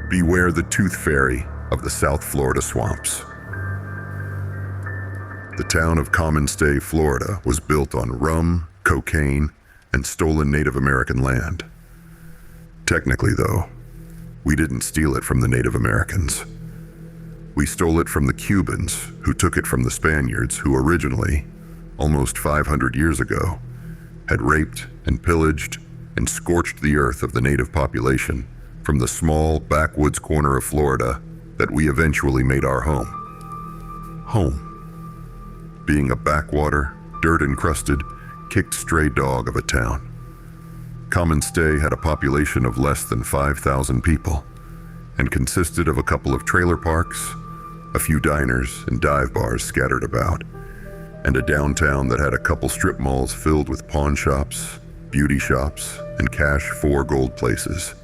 Beware the tooth fairy of the South Florida swamps. The town of Common Stay, Florida was built on rum, cocaine, and stolen Native American land. Technically, though, we didn't steal it from the Native Americans. We stole it from the Cubans, who took it from the Spaniards, who originally, almost 500 years ago, had raped and pillaged and scorched the earth of the native population from the small backwoods corner of Florida that we eventually made our home. Home. Being a backwater, dirt-encrusted, kicked stray dog of a town. Common Stay had a population of less than 5,000 people and consisted of a couple of trailer parks, a few diners and dive bars scattered about, and a downtown that had a couple strip malls filled with pawn shops, beauty shops, and cash for gold places.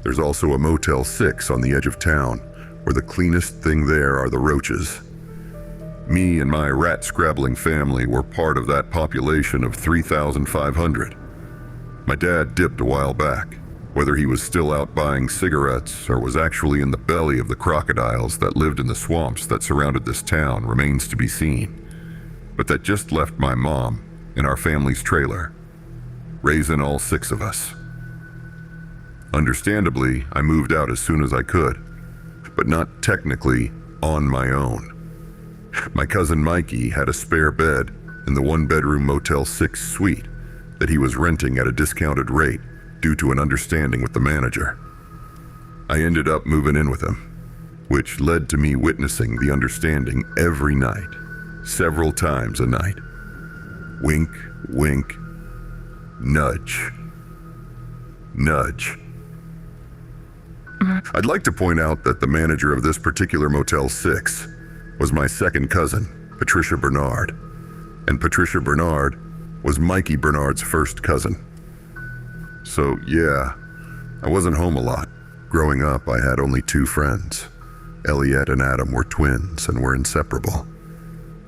There's also a Motel 6 on the edge of town, where the cleanest thing there are the roaches. Me and my rat-scrabbling family were part of that population of 3,500. My dad dipped a while back. Whether he was still out buying cigarettes or was actually in the belly of the crocodiles that lived in the swamps that surrounded this town remains to be seen. But that just left my mom in our family's trailer, raising all 6 of us. Understandably, I moved out as soon as I could, but not technically on my own. My cousin Mikey had a spare bed in the 1-bedroom Motel 6 suite that he was renting at a discounted rate due to an understanding with the manager. I ended up moving in with him, which led to me witnessing the understanding every night, several times a night. Wink, wink, nudge, nudge. I'd like to point out that the manager of this particular Motel 6 was my second cousin, Patricia Bernard, and Patricia Bernard was Mikey Bernard's first cousin. So yeah, I wasn't home a lot. Growing up, I had only 2 friends. Elliot and Adam were twins and were inseparable.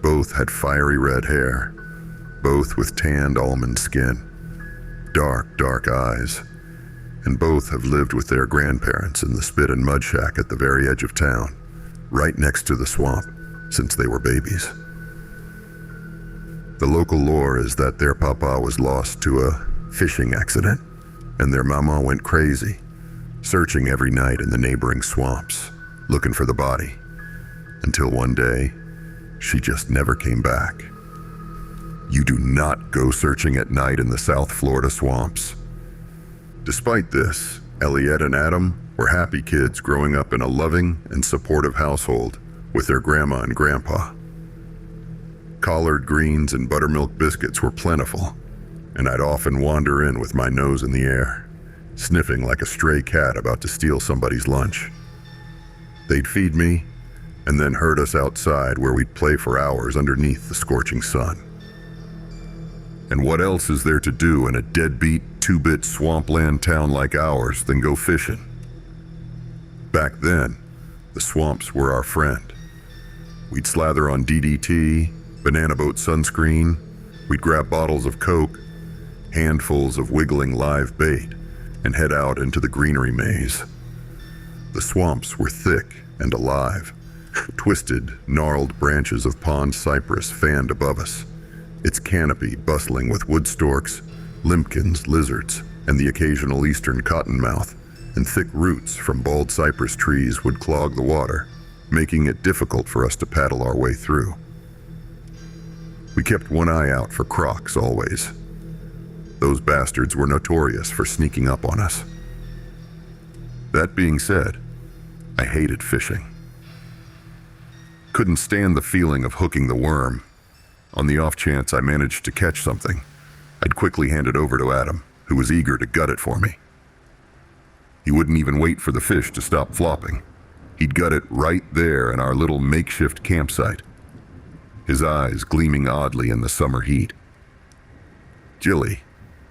Both had fiery red hair, both with tanned almond skin, dark, dark eyes, and both have lived with their grandparents in the spit and mud shack at the very edge of town, right next to the swamp, since they were babies. The local lore is that their papa was lost to a fishing accident, and their mama went crazy, searching every night in the neighboring swamps, looking for the body, until one day, she just never came back. You do not go searching at night in the South Florida swamps. Despite this, Elliot and Adam were happy kids growing up in a loving and supportive household with their grandma and grandpa. Collard greens and buttermilk biscuits were plentiful, and I'd often wander in with my nose in the air, sniffing like a stray cat about to steal somebody's lunch. They'd feed me, and then herd us outside where we'd play for hours underneath the scorching sun. And what else is there to do in a deadbeat, 2-bit swampland town like ours than go fishing? Back then, the swamps were our friend. We'd slather on DDT, banana boat sunscreen, we'd grab bottles of Coke, handfuls of wiggling live bait, and head out into the greenery maze. The swamps were thick and alive. Twisted, gnarled branches of pond cypress fanned above us, its canopy bustling with wood storks, limpkins, lizards, and the occasional eastern cottonmouth, and thick roots from bald cypress trees would clog the water, making it difficult for us to paddle our way through. We kept one eye out for crocs always. Those bastards were notorious for sneaking up on us. That being said, I hated fishing. Couldn't stand the feeling of hooking the worm. On the off chance I managed to catch something, I'd quickly hand it over to Adam, who was eager to gut it for me. He wouldn't even wait for the fish to stop flopping. He'd gut it right there in our little makeshift campsite, his eyes gleaming oddly in the summer heat. Jilly,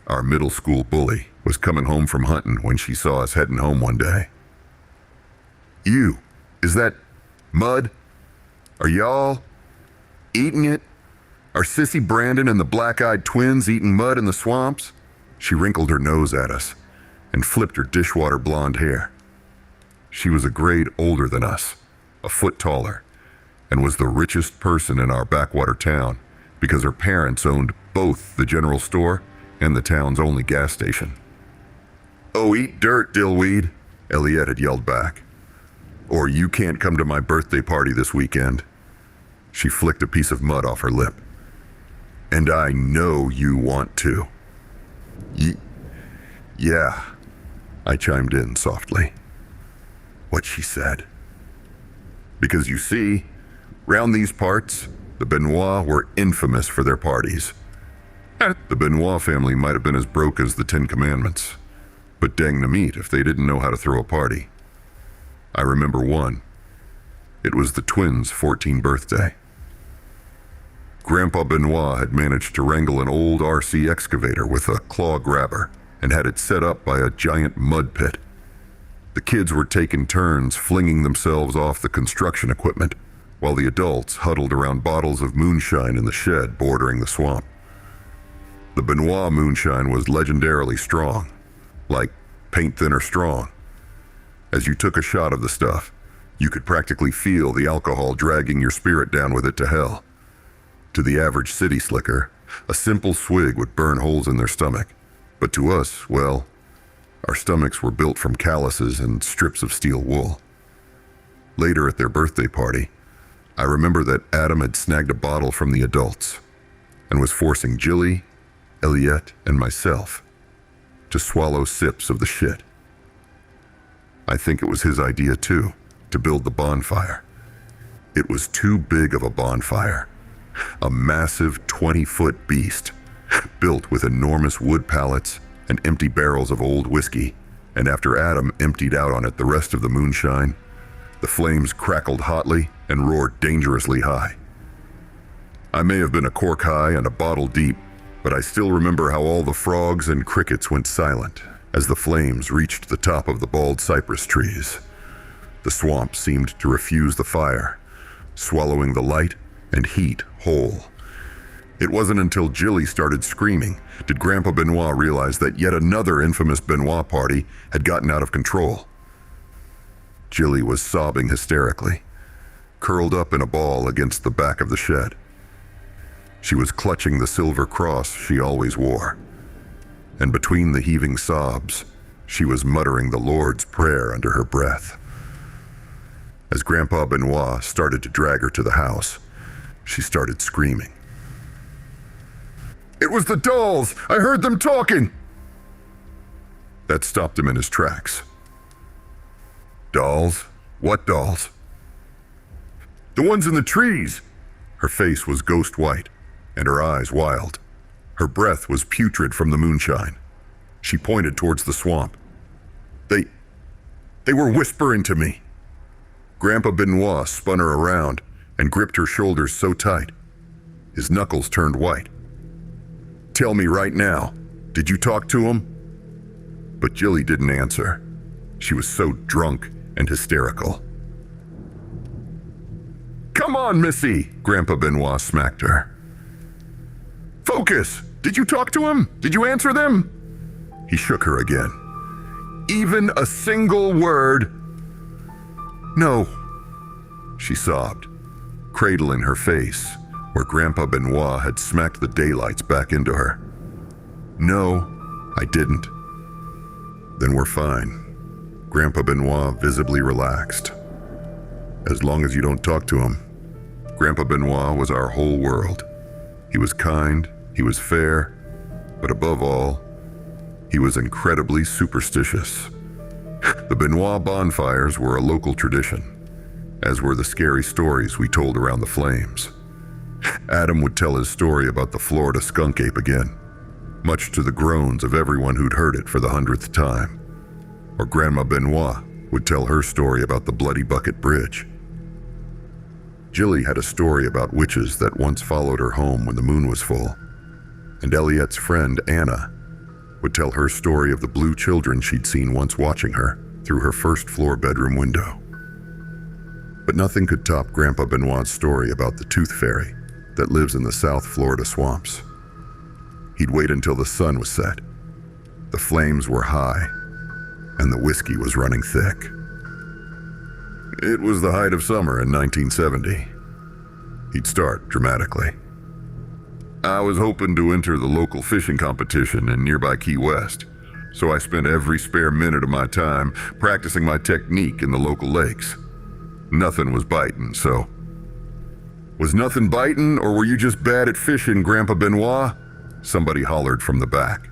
our middle school bully, was coming home from hunting when she saw us heading home one day. "You, is that mud? Are y'all eating it? Are Sissy Brandon and the black-eyed twins eating mud in the swamps?" She wrinkled her nose at us and flipped her dishwater blonde hair. She was a grade older than us, a foot taller, and was the richest person in our backwater town because her parents owned both the general store and the town's only gas station. "Oh, eat dirt, dillweed," Elliot had yelled back. "Or you can't come to my birthday party this weekend." She flicked a piece of mud off her lip. "And I know you want to." Yeah, I chimed in softly. What she said. Because you see, round these parts, the Benoit were infamous for their parties. The Benoit family might have been as broke as the Ten Commandments, but dang the meat if they didn't know how to throw a party. I remember one. It was the twins' 14th birthday. Grandpa Benoit had managed to wrangle an old RC excavator with a claw grabber and had it set up by a giant mud pit. The kids were taking turns flinging themselves off the construction equipment, while the adults huddled around bottles of moonshine in the shed bordering the swamp. The Benoit moonshine was legendarily strong, like paint thinner strong. As you took a shot of the stuff, you could practically feel the alcohol dragging your spirit down with it to hell. To the average city slicker, a simple swig would burn holes in their stomach. But to us, well, our stomachs were built from calluses and strips of steel wool. Later at their birthday party, I remember that Adam had snagged a bottle from the adults and was forcing Jilly, Elliot, and myself to swallow sips of the shit. I think it was his idea too, to build the bonfire. It was too big of a bonfire, a massive 20-foot beast, built with enormous wood pallets and empty barrels of old whiskey, and after Adam emptied out on it the rest of the moonshine, the flames crackled hotly and roared dangerously high. I may have been a cork high and a bottle deep, but I still remember how all the frogs and crickets went silent as the flames reached the top of the bald cypress trees. The swamp seemed to refuse the fire, swallowing the light and heat whole. It wasn't until Jilly started screaming did Grandpa Benoit realize that yet another infamous Benoit party had gotten out of control. Jilly was sobbing hysterically, curled up in a ball against the back of the shed. She was clutching the silver cross she always wore, and between the heaving sobs, she was muttering the Lord's Prayer under her breath. As Grandpa Benoit started to drag her to the house, she started screaming. "It was the dolls! I heard them talking!" That stopped him in his tracks. "Dolls? What dolls?" "The ones in the trees!" Her face was ghost white, and her eyes wild. Her breath was putrid from the moonshine. She pointed towards the swamp. They were whispering to me." Grandpa Benoit spun her around and gripped her shoulders so tight. His knuckles turned white. "Tell me right now, did you talk to him?" But Jilly didn't answer. She was so drunk and hysterical. "Come on, Missy," Grandpa Benoit smacked her. "Focus! Did you talk to him? Did you answer them?" He shook her again. "Even a single word?" "No," she sobbed, cradling her face where Grandpa Benoit had smacked the daylights back into her. "No, I didn't." "Then we're fine." Grandpa Benoit visibly relaxed. "As long as you don't talk to him." Grandpa Benoit was our whole world. He was kind, he was fair, but above all, he was incredibly superstitious. The Benoit bonfires were a local tradition, as were the scary stories we told around the flames. Adam would tell his story about the Florida skunk ape again, much to the groans of everyone who'd heard it for the 100th time. Or Grandma Benoit would tell her story about the Bloody Bucket Bridge. Jilly had a story about witches that once followed her home when the moon was full, and Elliot's friend Anna would tell her story of the blue children she'd seen once watching her through her first-floor bedroom window. But nothing could top Grandpa Benoit's story about the tooth fairy that lives in the South Florida swamps. He'd wait until the sun was set, the flames were high, and the whiskey was running thick. It was the height of summer in 1970. He'd start dramatically. I was hoping to enter the local fishing competition in nearby Key West, so I spent every spare minute of my time practicing my technique in the local lakes. Nothing was biting, so... Was nothing biting, or were you just bad at fishing, Grandpa Benoit? Somebody hollered from the back.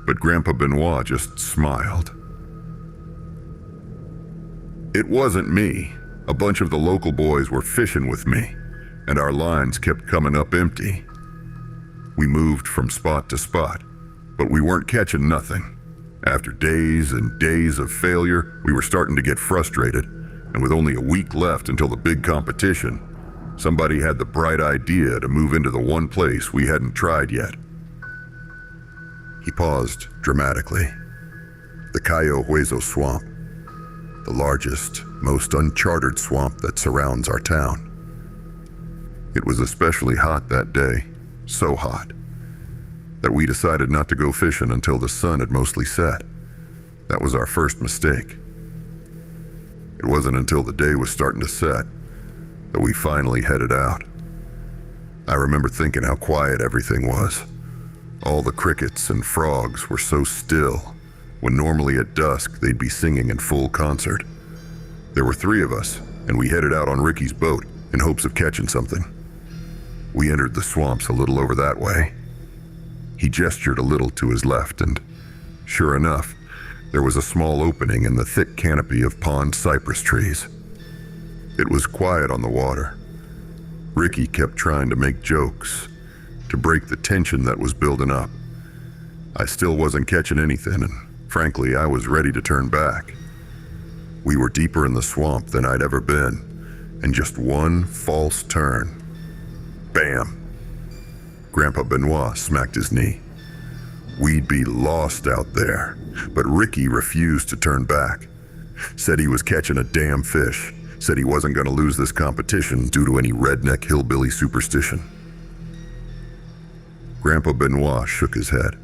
But Grandpa Benoit just smiled. It wasn't me. A bunch of the local boys were fishing with me, and our lines kept coming up empty. We moved from spot to spot, but we weren't catching nothing. After days and days of failure, we were starting to get frustrated, and with only a week left until the big competition, somebody had the bright idea to move into the one place we hadn't tried yet. He paused dramatically. The Cayo Hueso Swamp, the largest, most uncharted swamp that surrounds our town. It was especially hot that day, so hot, that we decided not to go fishing until the sun had mostly set. That was our first mistake. It wasn't until the day was starting to set that we finally headed out. I remember thinking how quiet everything was. All the crickets and frogs were so still, when normally at dusk they'd be singing in full concert. There were 3 of us, and we headed out on Ricky's boat in hopes of catching something. We entered the swamps a little over that way. He gestured a little to his left, and sure enough, there was a small opening in the thick canopy of pond cypress trees. It was quiet on the water. Ricky kept trying to make jokes, to break the tension that was building up. I still wasn't catching anything, and frankly, I was ready to turn back. We were deeper in the swamp than I'd ever been, and just one false turn. Bam! Grandpa Benoit smacked his knee. We'd be lost out there, but Ricky refused to turn back. Said he was catching a damn fish. Said he wasn't going to lose this competition due to any redneck hillbilly superstition. Grandpa Benoit shook his head.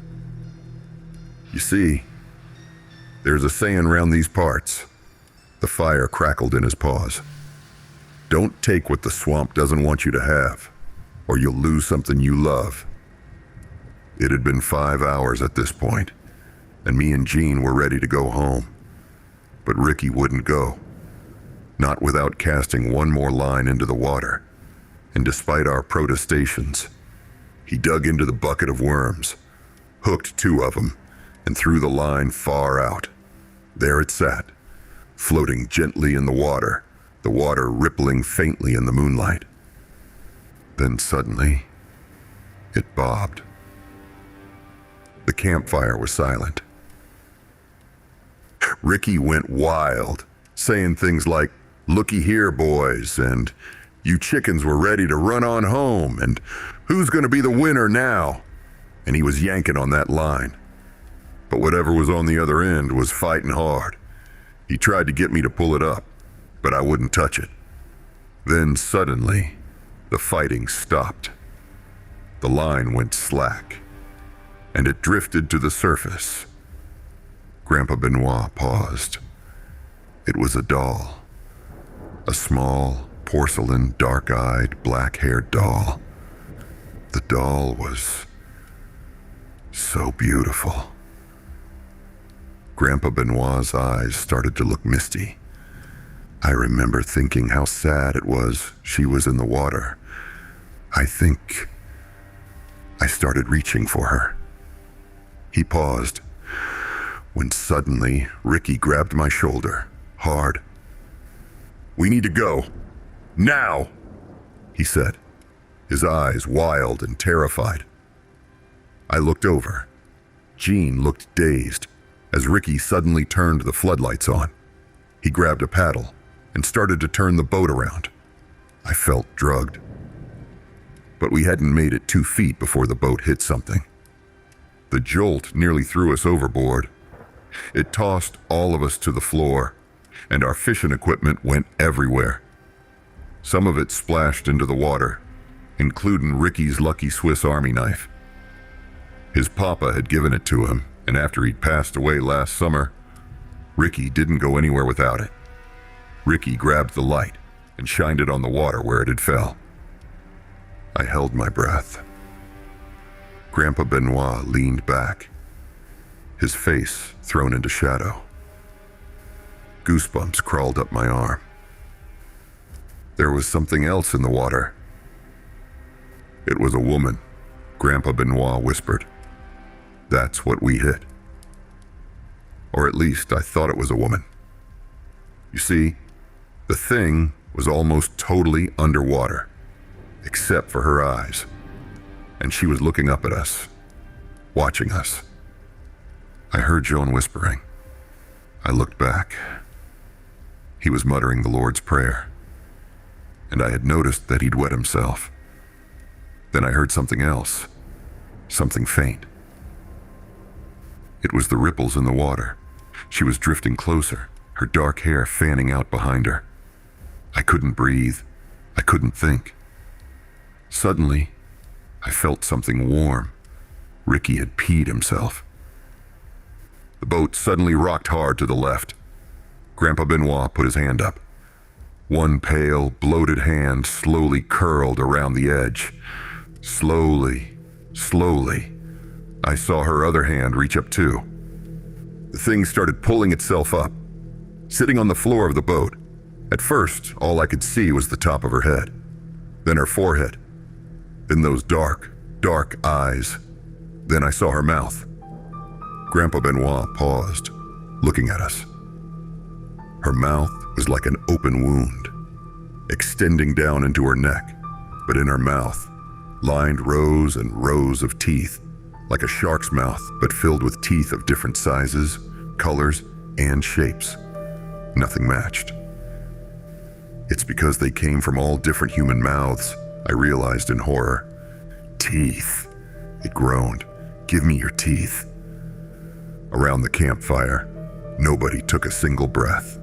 You see, there's a saying round these parts. The fire crackled in his paws. Don't take what the swamp doesn't want you to have, or you'll lose something you love. It had been 5 hours at this point, and me and Jean were ready to go home. But Ricky wouldn't go. Not without casting one more line into the water. And despite our protestations, he dug into the bucket of worms, hooked 2 of them, and threw the line far out. There it sat, floating gently in the water rippling faintly in the moonlight. Then suddenly, it bobbed. The campfire was silent. Ricky went wild, saying things like, "Looky here, boys," and "You chickens were ready to run on home," and "Who's gonna be the winner now?" And he was yanking on that line. But whatever was on the other end was fighting hard. He tried to get me to pull it up, but I wouldn't touch it. Then suddenly, the fighting stopped. The line went slack, and it drifted to the surface. Grandpa Benoit paused. It was a doll. A small, porcelain, dark-eyed, black-haired doll. The doll was so beautiful. Grandpa Benoit's eyes started to look misty. I remember thinking how sad it was she was in the water. I think I started reaching for her. He paused, when suddenly Ricky grabbed my shoulder, hard. "We need to go. Now," he said, his eyes wild and terrified. I looked over. Jean looked dazed as Ricky suddenly turned the floodlights on. He grabbed a paddle and started to turn the boat around. I felt drugged. But we hadn't made it 2 feet before the boat hit something. The jolt nearly threw us overboard. It tossed all of us to the floor, and our fishing equipment went everywhere. Some of it splashed into the water, including Ricky's lucky Swiss Army knife. His papa had given it to him, and after he'd passed away last summer, Ricky didn't go anywhere without it. Ricky grabbed the light and shined it on the water where it had fell. I held my breath. Grandpa Benoit leaned back, his face thrown into shadow. Goosebumps crawled up my arm. There was something else in the water. It was a woman, Grandpa Benoit whispered. That's what we hit. Or at least I thought it was a woman. You see, the thing was almost totally underwater, except for her eyes. And she was looking up at us, watching us. I heard Joan whispering. I looked back. He was muttering the Lord's Prayer, and I had noticed that he'd wet himself. Then I heard something else, something faint. It was the ripples in the water. She was drifting closer, her dark hair fanning out behind her. I couldn't breathe. I couldn't think. Suddenly, I felt something warm. Ricky had peed himself. The boat suddenly rocked hard to the left. Grandpa Benoit put his hand up. One pale, bloated hand slowly curled around the edge. Slowly, I saw her other hand reach up too. The thing started pulling itself up, sitting on the floor of the boat. At first, all I could see was the top of her head, then her forehead, then those dark eyes. Then I saw her mouth. Grandpa Benoit paused, looking at us. Her mouth was like an open wound, extending down into her neck, but in her mouth, lined rows and rows of teeth, like a shark's mouth, but filled with teeth of different sizes, colors, and shapes. Nothing matched. It's because they came from all different human mouths, I realized in horror. Teeth, it groaned. Give me your teeth. Around the campfire, nobody took a single breath.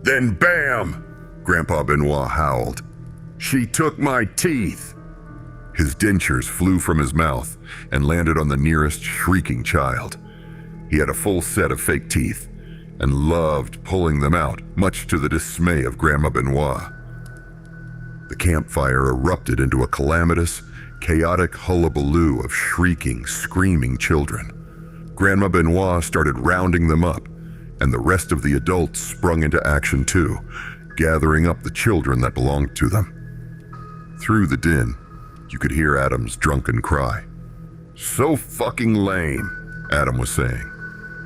Then bam! Grandpa Benoit howled. She took my teeth! His dentures flew from his mouth and landed on the nearest shrieking child. He had a full set of fake teeth and loved pulling them out, much to the dismay of Grandma Benoit. The campfire erupted into a calamitous, chaotic hullabaloo of shrieking, screaming children. Grandma Benoit started rounding them up, and the rest of the adults sprung into action too, gathering up the children that belonged to them. Through the din, you could hear Adam's drunken cry. So fucking lame, Adam was saying.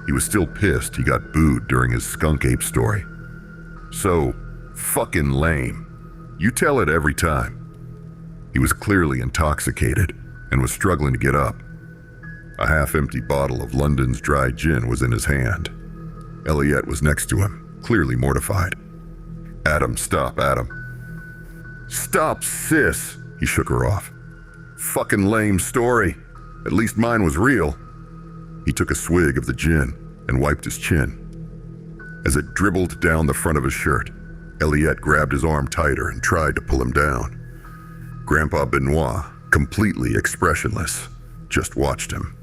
He was still pissed he got booed during his skunk ape story. So fucking lame. You tell it every time. He was clearly intoxicated and was struggling to get up. A half-empty bottle of London's dry gin was in his hand. Elliot was next to him, clearly mortified. Adam, stop, Adam. Stop, sis, he shook her off. Fucking lame story. At least mine was real. He took a swig of the gin and wiped his chin. As it dribbled down the front of his shirt, Elliot grabbed his arm tighter and tried to pull him down. Grandpa Benoit, completely expressionless, just watched him.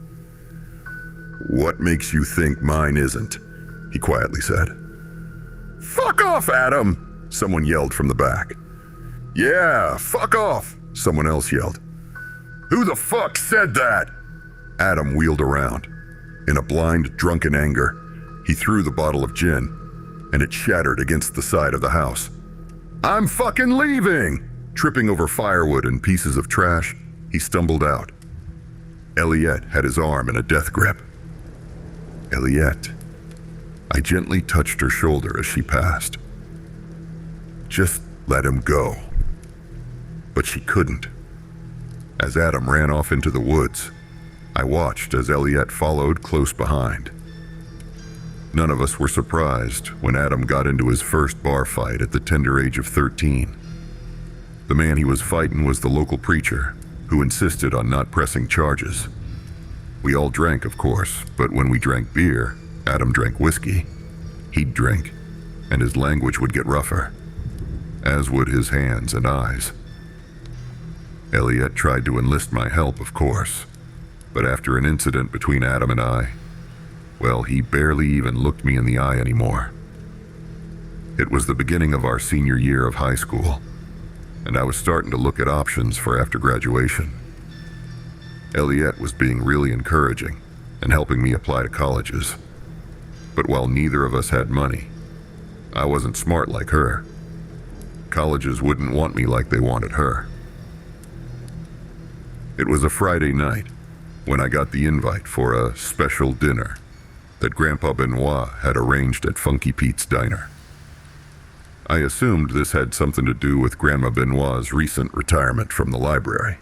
What makes you think mine isn't? He quietly said. Fuck off, Adam! Someone yelled from the back. Yeah, fuck off! Someone else yelled. Who the fuck said that? Adam wheeled around. In a blind, drunken anger, he threw the bottle of gin, and it shattered against the side of the house. I'm fucking leaving! Tripping over firewood and pieces of trash, he stumbled out. Elliot had his arm in a death grip. Elliot. I gently touched her shoulder as she passed. Just let him go. But she couldn't. As Adam ran off into the woods, I watched as Elliot followed close behind. None of us were surprised when Adam got into his first bar fight at the tender age of 13. The man he was fighting was the local preacher, who insisted on not pressing charges. We all drank, of course, but when we drank beer, Adam drank whiskey. He'd drink, and his language would get rougher, as would his hands and eyes. Elliot tried to enlist my help, of course, but after an incident between Adam and I, well, he barely even looked me in the eye anymore. It was the beginning of our senior year of high school, and I was starting to look at options for after graduation. Elliette was being really encouraging and helping me apply to colleges. But while neither of us had money, I wasn't smart like her. Colleges wouldn't want me like they wanted her. It was a Friday night when I got the invite for a special dinner that Grandpa Benoit had arranged at Funky Pete's Diner. I assumed this had something to do with Grandma Benoit's recent retirement from the library.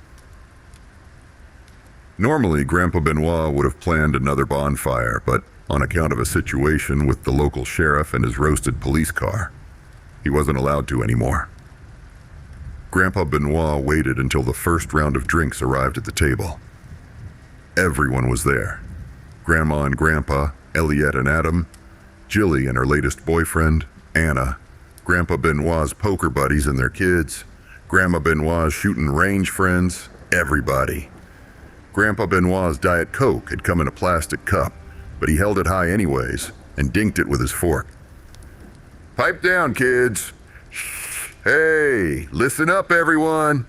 Normally, Grandpa Benoit would have planned another bonfire, but on account of a situation with the local sheriff and his roasted police car, he wasn't allowed to anymore. Grandpa Benoit waited until the first round of drinks arrived at the table. Everyone was there. Grandma and Grandpa, Elliette and Adam, Jilly and her latest boyfriend, Anna, Grandpa Benoit's poker buddies and their kids, Grandma Benoit's shooting range friends, everybody. Grandpa Benoit's Diet Coke had come in a plastic cup, but he held it high anyways and dinked it with his fork. "Pipe down, kids. Hey, listen up, everyone."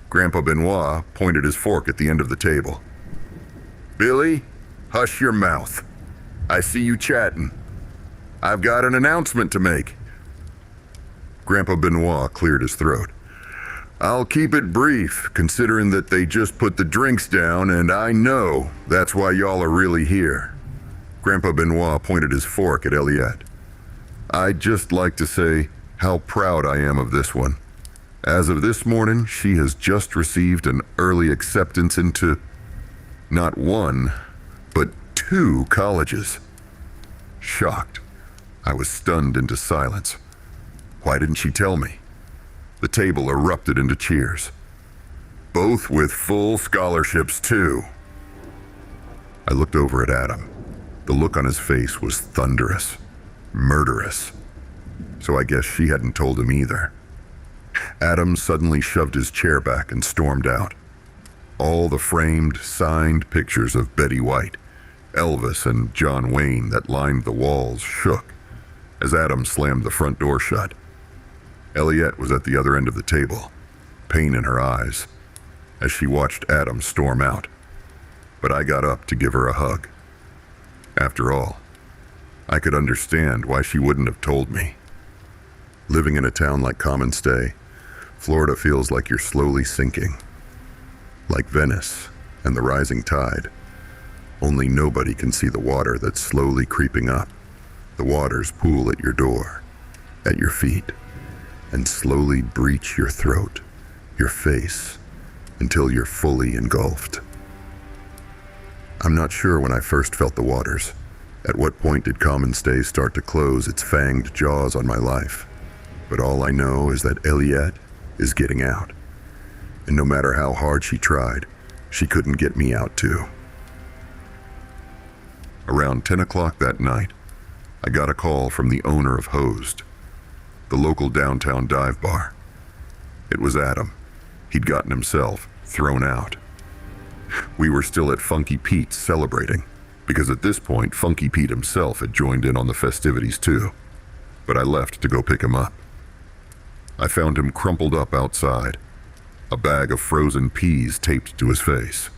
Grandpa Benoit pointed his fork at the end of the table. "Billy, hush your mouth. I see you chatting. I've got an announcement to make." Grandpa Benoit cleared his throat. "I'll keep it brief, considering that they just put the drinks down, and I know that's why y'all are really here." Grandpa Benoit pointed his fork at Elliette. "I'd just like to say how proud I am of this one. As of this morning, she has just received an early acceptance into not one, but 2 colleges." Shocked, I was stunned into silence. Why didn't she tell me? The table erupted into cheers. "Both with full scholarships, too." I looked over at Adam. The look on his face was thunderous, murderous. So I guess she hadn't told him either. Adam suddenly shoved his chair back and stormed out. All the framed, signed pictures of Betty White, Elvis, and John Wayne that lined the walls shook as Adam slammed the front door shut. Elliette was at the other end of the table, pain in her eyes, as she watched Adam storm out. But I got up to give her a hug. After all, I could understand why she wouldn't have told me. Living in a town like Common Stay, Florida feels like you're slowly sinking. Like Venice and the rising tide. Only nobody can see the water that's slowly creeping up. The waters pool at your door, at your feet, and slowly breach your throat, your face, until you're fully engulfed. I'm not sure when I first felt the waters. At what point did Common Stay start to close its fanged jaws on my life? But all I know is that Elliette is getting out. And no matter how hard she tried, she couldn't get me out too. Around 10 o'clock that night, I got a call from the owner of Hosed, the local downtown dive bar. It was Adam. He'd gotten himself thrown out. We were still at Funky Pete's celebrating, because at this point Funky Pete himself had joined in on the festivities too. But I left to go pick him up. I found him crumpled up outside, a bag of frozen peas taped to his face.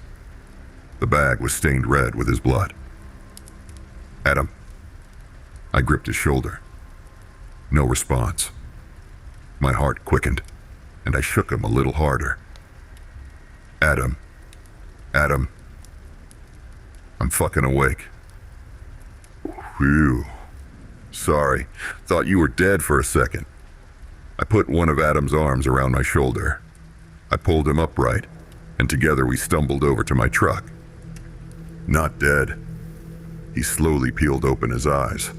The bag was stained red with his blood. "Adam." I gripped his shoulder. No response. My heart quickened, and I shook him a little harder. "Adam. Adam. I'm fucking awake." "Phew. Sorry. Thought you were dead for a second." I put one of Adam's arms around my shoulder. I pulled him upright, and together we stumbled over to my truck. "Not dead." He slowly peeled open his eyes.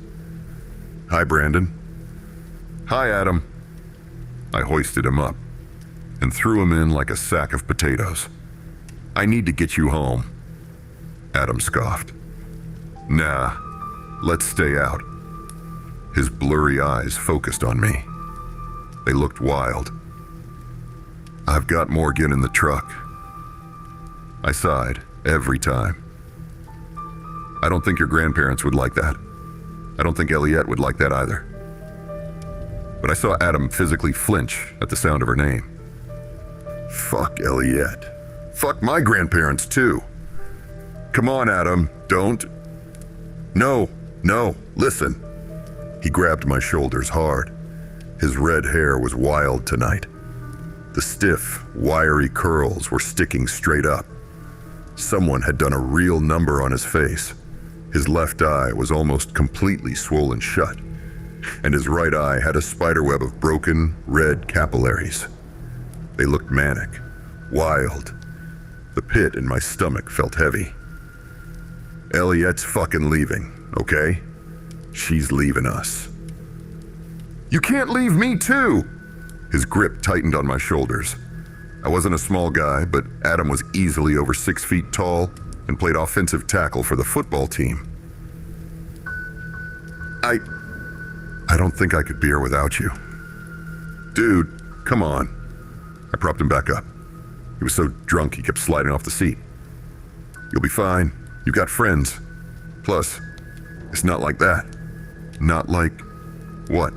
"Hi, Brandon." "Hi, Adam." I hoisted him up and threw him in like a sack of potatoes. "I need to get you home." Adam scoffed. "Nah, let's stay out." His blurry eyes focused on me. They looked wild. "I've got Morgan in the truck." I sighed every time. "I don't think your grandparents would like that. I don't think Elliette would like that either." but I saw Adam physically flinch at the sound of her name. Fuck Elliot. Fuck my grandparents too. Come on, Adam, don't. No, listen. He grabbed my shoulders hard. His red hair was wild tonight. The stiff, wiry curls were sticking straight up. Someone had done a real number on his face. His left eye was almost completely swollen shut, and his right eye had a spiderweb of broken, red capillaries. They looked manic, wild. The pit in my stomach felt heavy. Elliot's fucking leaving, okay? She's leaving us. You can't leave me too! His grip tightened on my shoulders. I wasn't a small guy, but Adam was easily over 6 feet tall and played offensive tackle for the football team. I don't think I could be here without you. Dude, come on. I propped him back up. He was so drunk he kept sliding off the seat. You'll be fine. You've got friends. Plus, it's not like that. Not like what?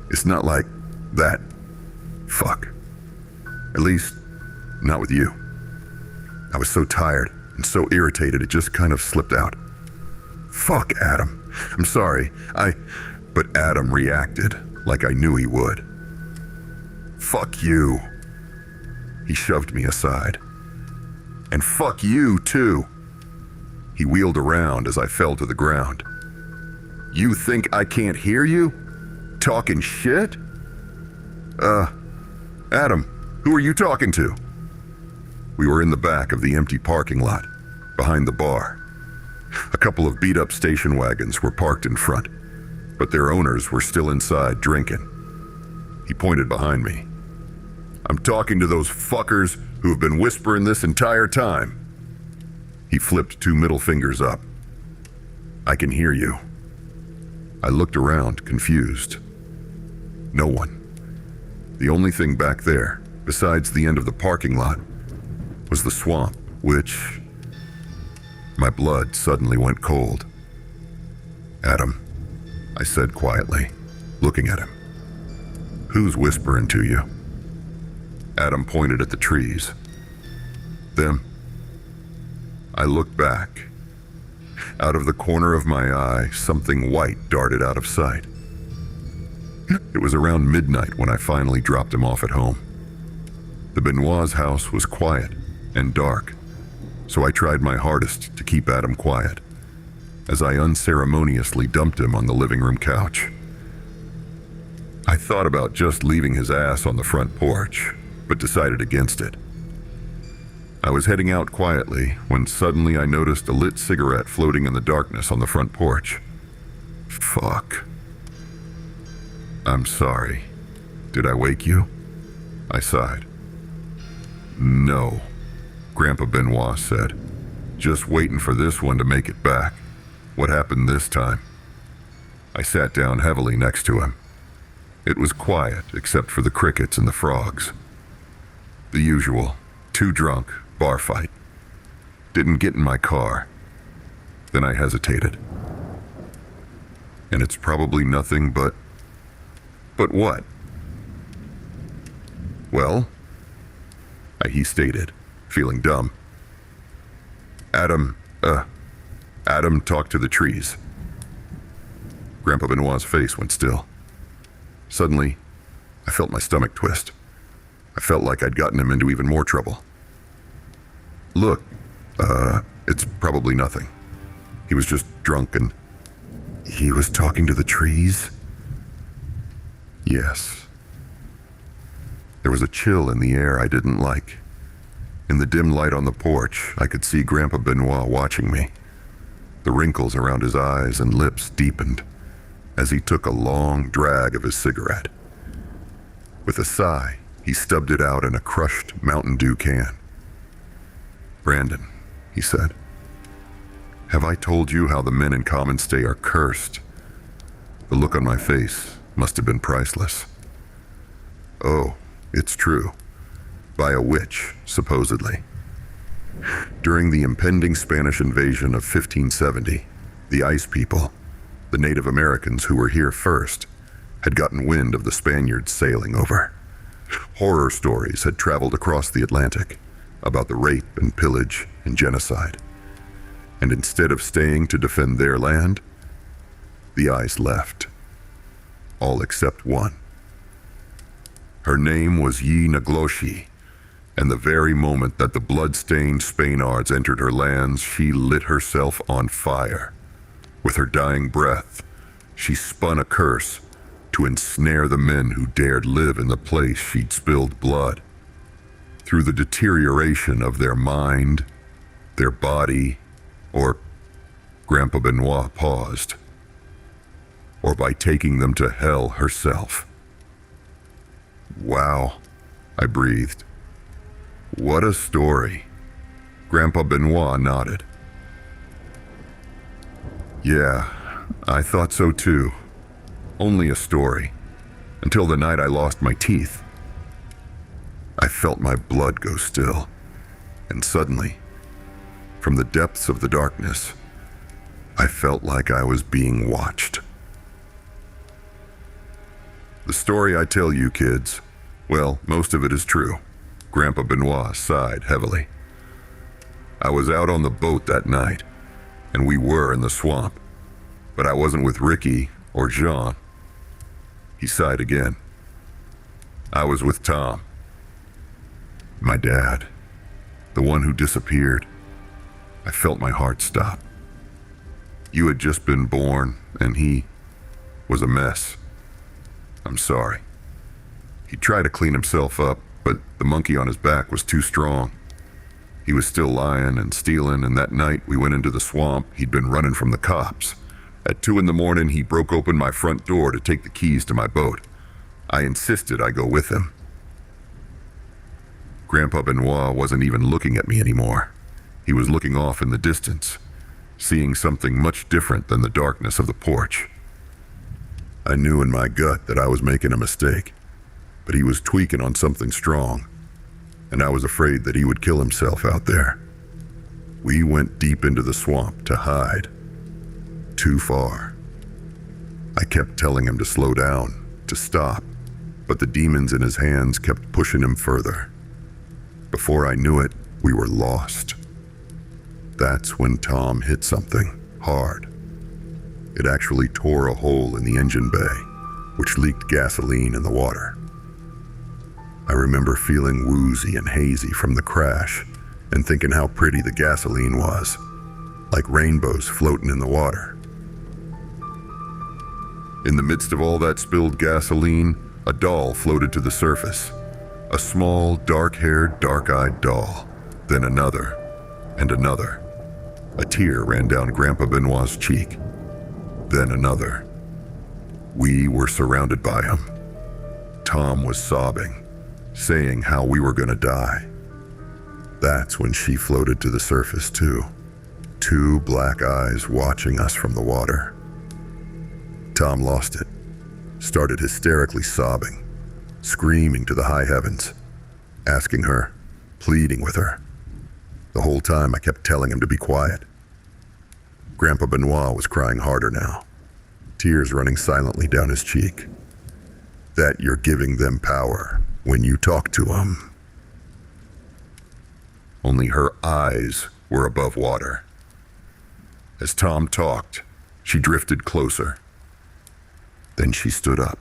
It's not like that. Fuck. At least, not with you. I was so tired and so irritated it just kind of slipped out. Fuck, Adam. I'm sorry. But Adam reacted like I knew he would. Fuck you. He shoved me aside. And fuck you, too. He wheeled around as I fell to the ground. You think I can't hear you? Talking shit? Adam, who are you talking to? We were in the back of the empty parking lot, behind the bar. A couple of beat-up station wagons were parked in front, but their owners were still inside drinking. He pointed behind me. I'm talking to those fuckers who have been whispering this entire time. He flipped 2 middle fingers up. I can hear you. I looked around, confused. No one. The only thing back there, besides the end of the parking lot, was the swamp, which... My blood suddenly went cold. Adam, I said quietly, looking at him. Who's whispering to you? Adam pointed at the trees. Them. I looked back. Out of the corner of my eye, something white darted out of sight. It was around midnight when I finally dropped him off at home. The Benoit's house was quiet and dark, so I tried my hardest to keep Adam quiet, as I unceremoniously dumped him on the living room couch. I thought about just leaving his ass on the front porch, but decided against it. I was heading out quietly when suddenly I noticed a lit cigarette floating in the darkness on the front porch. Fuck. I'm sorry. Did I wake you? I sighed. No, Grandpa Benoit said. Just waiting for this one to make it back. What happened this time? I sat down heavily next to him. It was quiet except for the crickets and the frogs. The usual, too drunk, bar fight. Didn't get in my car. Then I hesitated. And it's probably nothing but... But what? Well, he stated, feeling dumb. Adam talked to the trees. Grandpa Benoit's face went still. Suddenly, I felt my stomach twist. I felt like I'd gotten him into even more trouble. Look, it's probably nothing. He was just drunk and... He was talking to the trees? Yes. There was a chill in the air I didn't like. In the dim light on the porch, I could see Grandpa Benoit watching me. The wrinkles around his eyes and lips deepened as he took a long drag of his cigarette. With a sigh, he stubbed it out in a crushed Mountain Dew can. Brandon, he said, have I told you how the men in Common Stay are cursed? The look on my face must have been priceless. Oh, it's true. By a witch, supposedly. During the impending Spanish invasion of 1570, the Ice People, the Native Americans who were here first, had gotten wind of the Spaniards sailing over. Horror stories had traveled across the Atlantic about the rape and pillage and genocide. And instead of staying to defend their land, the eyes left. All except one. Her name was Yi Nagloshi, and the very moment that the blood-stained Spaniards entered her lands, she lit herself on fire. With her dying breath, she spun a curse to ensnare the men who dared live in the place she'd spilled blood. Through the deterioration of their mind, their body, or Grandpa Benoit paused, or by taking them to hell herself. Wow, I breathed. What a story. Grandpa Benoit nodded. Yeah, I thought so too. Only a story. Until the night I lost my teeth. I felt my blood go still. And suddenly, from the depths of the darkness, I felt like I was being watched. The story I tell you kids, well, most of it is true. Grandpa Benoit sighed heavily. I was out on the boat that night, and we were in the swamp, but I wasn't with Ricky or Jean. He sighed again. I was with Tom. My dad, the one who disappeared. I felt my heart stop. You had just been born, and he was a mess. I'm sorry. He tried to clean himself up, but the monkey on his back was too strong. He was still lying and stealing, and that night we went into the swamp. He'd been running from the cops. At 2 a.m, he broke open my front door to take the keys to my boat. I insisted I go with him. Grandpa Benoit wasn't even looking at me anymore. He was looking off in the distance, seeing something much different than the darkness of the porch. I knew in my gut that I was making a mistake, but he was tweaking on something strong, and I was afraid that he would kill himself out there. We went deep into the swamp to hide. Too far. I kept telling him to slow down, to stop, but the demons in his hands kept pushing him further. Before I knew it, we were lost. That's when Tom hit something hard. It actually tore a hole in the engine bay, which leaked gasoline in the water. I remember feeling woozy and hazy from the crash and thinking how pretty the gasoline was, like rainbows floating in the water. In the midst of all that spilled gasoline, a doll floated to the surface. A small, dark-haired, dark-eyed doll. Then another, and another. A tear ran down Grandpa Benoit's cheek. Then another. We were surrounded by him. Tom was sobbing, saying how we were gonna die. That's when she floated to the surface too. 2 black eyes watching us from the water. Tom lost it, started hysterically sobbing, screaming to the high heavens, asking her, pleading with her. The whole time I kept telling him to be quiet. Grandpa Benoit was crying harder now, tears running silently down his cheek. That you're giving them power when you talk to them. Only her eyes were above water. As Tom talked, she drifted closer. Then she stood up.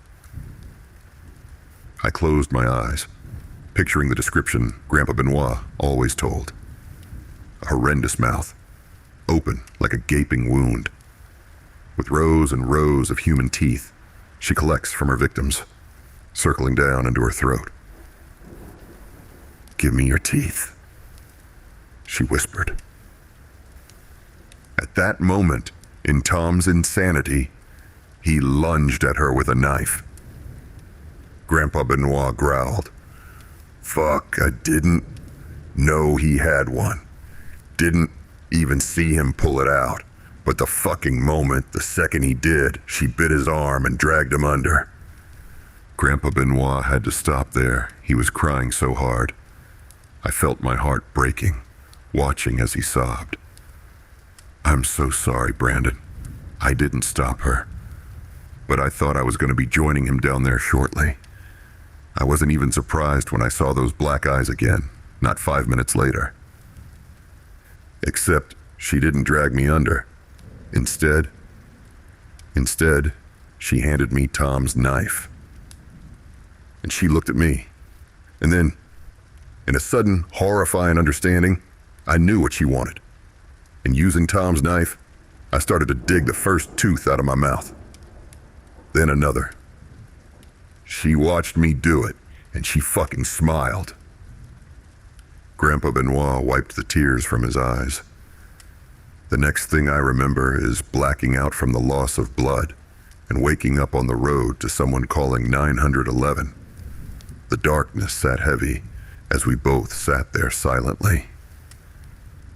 I closed my eyes, picturing the description Grandpa Benoit always told. A horrendous mouth, open like a gaping wound. With rows and rows of human teeth, she collects from her victims, circling down into her throat. "Give me your teeth," she whispered. At that moment, in Tom's insanity, he lunged at her with a knife. Grandpa Benoit growled. "Fuck, I didn't know he had one. Didn't even see him pull it out. But the fucking moment, the second he did, she bit his arm and dragged him under." Grandpa Benoit had to stop there. He was crying so hard. I felt my heart breaking, watching as he sobbed. "I'm so sorry, Brandon. I didn't stop her. but I thought I was going to be joining him down there shortly. I wasn't even surprised when I saw those black eyes again, not 5 minutes later. Except she didn't drag me under. Instead, she handed me Tom's knife. And she looked at me. And then, in a sudden, horrifying understanding, I knew what she wanted. And using Tom's knife, I started to dig the first tooth out of my mouth. Then another. She watched me do it, and she fucking smiled. Grandpa Benoit wiped the tears from his eyes. The next thing I remember is blacking out from the loss of blood and waking up on the road to someone calling 911. The darkness sat heavy as we both sat there silently.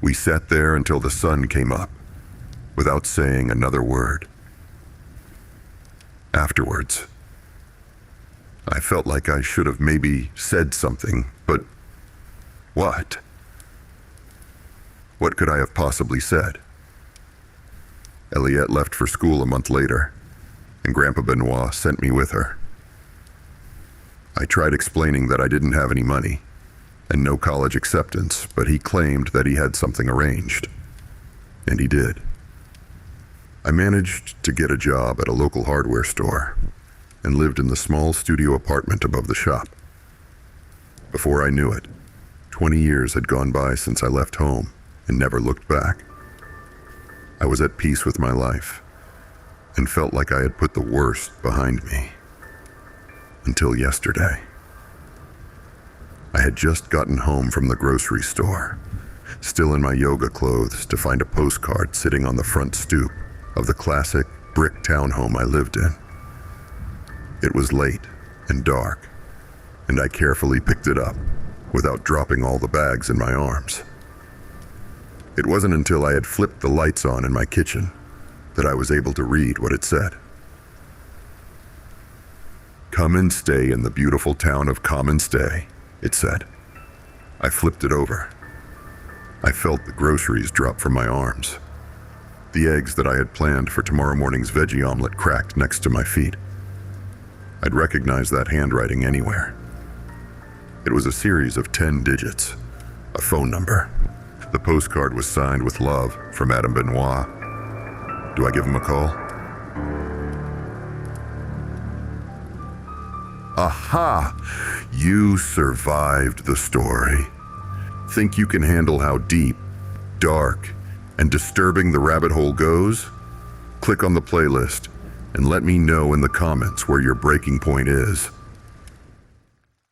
We sat there until the sun came up, without saying another word. Afterwards, I felt like I should have maybe said something, but what? What could I have possibly said? Eliette left for school a month later, and Grandpa Benoit sent me with her. I tried explaining that I didn't have any money and no college acceptance, but he claimed that he had something arranged. And he did. I managed to get a job at a local hardware store and lived in the small studio apartment above the shop. Before I knew it, 20 years had gone by since I left home and never looked back. I was at peace with my life and felt like I had put the worst behind me. Until yesterday. I had just gotten home from the grocery store, still in my yoga clothes, to find a postcard sitting on the front stoop of the classic brick townhome I lived in. It was late and dark, and I carefully picked it up without dropping all the bags in my arms. It wasn't until I had flipped the lights on in my kitchen that I was able to read what it said. "Come and stay in the beautiful town of Common Stay," it said. I flipped it over. I felt the groceries drop from my arms. The eggs that I had planned for tomorrow morning's veggie omelet cracked next to my feet. I'd recognize that handwriting anywhere. It was a series of 10 digits, a phone number. The postcard was signed with love from Adam Benoit. Do I give him a call? Aha! You survived the story. Think you can handle how deep, dark, and disturbing the rabbit hole goes? Click on the playlist and let me know in the comments where your breaking point is.